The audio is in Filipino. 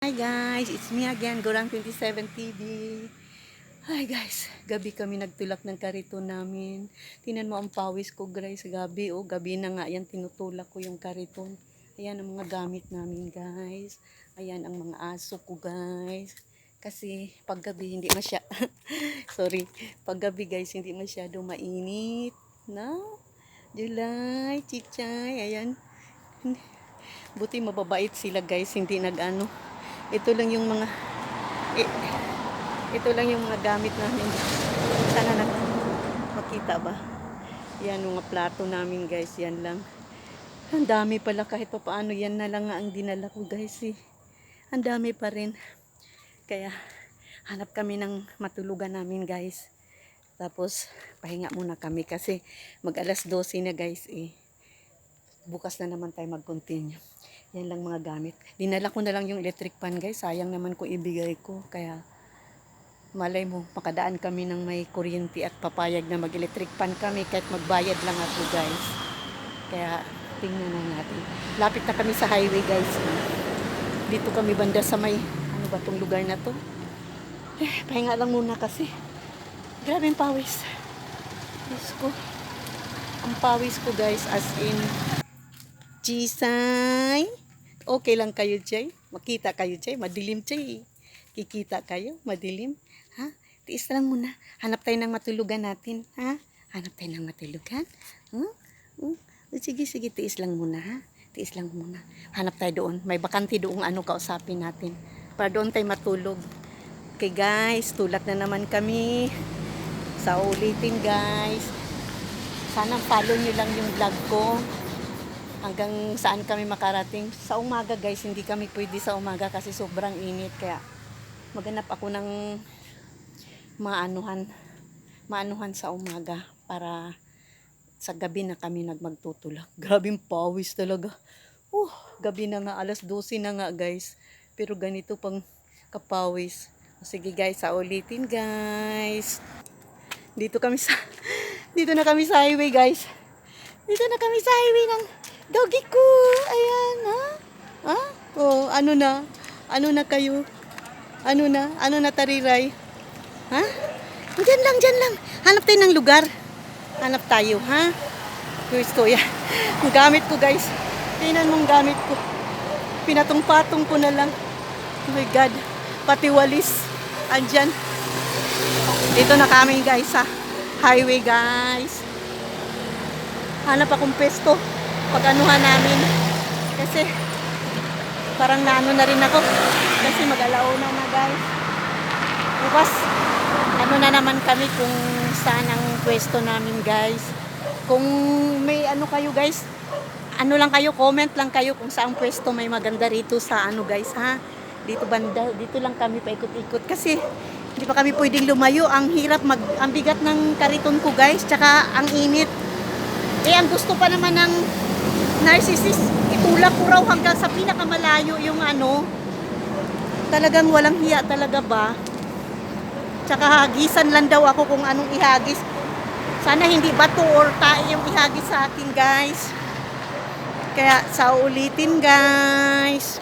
Hi guys, it's me again, Gorang 27 TV. Hi guys, gabi kami nagtulak ng kariton namin. Tingnan mo ang pawis ko guys, gabi gabi na nga yan, tinutulak ko yung kariton. Ayan ang mga gamit namin guys. Ayan ang mga aso ko guys. Kasi paggabi hindi sorry, paggabi guys hindi masyado mainit. No? July, chichay, ayan. Buti mababait sila guys, hindi nag-ano. Ito lang yung mga ito lang yung mga gamit namin. Sana makita ba? Yan mga plato namin guys, yan lang. Ang dami pala kahit pa paano, yan na lang nga ang dinala ko guys eh. Ang dami pa rin. Kaya hanap kami ng matulugan namin guys. Tapos pahinga muna kami kasi mag alas 12 na guys eh. Bukas na naman tayo mag-continue. Yan lang mga gamit. Dinala ko na lang yung electric pan guys. Sayang naman ko ibigay ko. Kaya malay mo, makadaan kami ng may kuryente at papayag na mag-electric pan kami kahit magbayad lang ako guys. Kaya tingnan na natin. Lapit na kami sa highway guys. Dito kami banda sa may, ano ba tong lugar na to? Pahinga lang muna kasi. Grabe yung pawis. Diyos ko. Ang pawis ko guys as in Jisay. Okay lang kayo, Jay? Makita kayo, Jay? Madilim, Jay. Kikita kayo? Madilim? Ha? Tiis lang muna. Hanap tayo ng matulugan natin. Ha? Hanap tayo ng matulugan? Sige, sige. Tiis lang muna, ha? Tiis lang muna. Hanap tayo doon. May bakante doon kausapin natin. Para doon tayo matulog. Okay, guys. Tulak na naman kami. Sa ulitin, guys. Sana follow nyo lang yung vlog ko. Hanggang saan kami makarating. Sa umaga guys, hindi kami pwede sa umaga kasi sobrang init. Kaya maghanap ako ng maanuhan sa umaga para sa gabi na kami magtutulak. Grabing pawis talaga. Gabi na nga, alas 12 na nga guys. Pero ganito pang kapawis. Sige guys, sa ulitin guys. Dito na kami sa highway guys. Dito na kami sa highway ng doggy ko. Ayan, ha? Ha? Ano na? Ano na kayo? Ano na tariray? Ha? Diyan lang. Hanap tayo ng lugar. Hanap tayo, ha? Gusto, yan. Ang gamit ko, guys. Tingnan mo ang gamit ko. Pinatong-patong ko na lang. Oh my God. Pati walis. Andyan. Dito na kami, guys, sa highway, guys. Hanap akong pesto pag-anuhan namin kasi parang naano na rin ako kasi mag-alauna na guys. Bukas ano na naman kami kung saan ang pwesto namin guys. Kung may ano kayo guys, ano lang kayo, comment lang kayo kung saan pwesto may maganda rito sa ano guys, ha. Dito banda, dito lang kami paikot-ikot kasi hindi pa kami pwedeng lumayo. Ang hirap ang bigat ng kariton ko guys, tsaka ang init. Ang gusto pa naman ng narcissist, itulak ko raw hanggang sa pinakamalayo yung ano. Talagang walang hiya talaga ba? Tsaka hagisan lang daw ako kung anong ihagis. Sana hindi bato or tae yung ihagis sa akin guys. Kaya sa ulitin guys.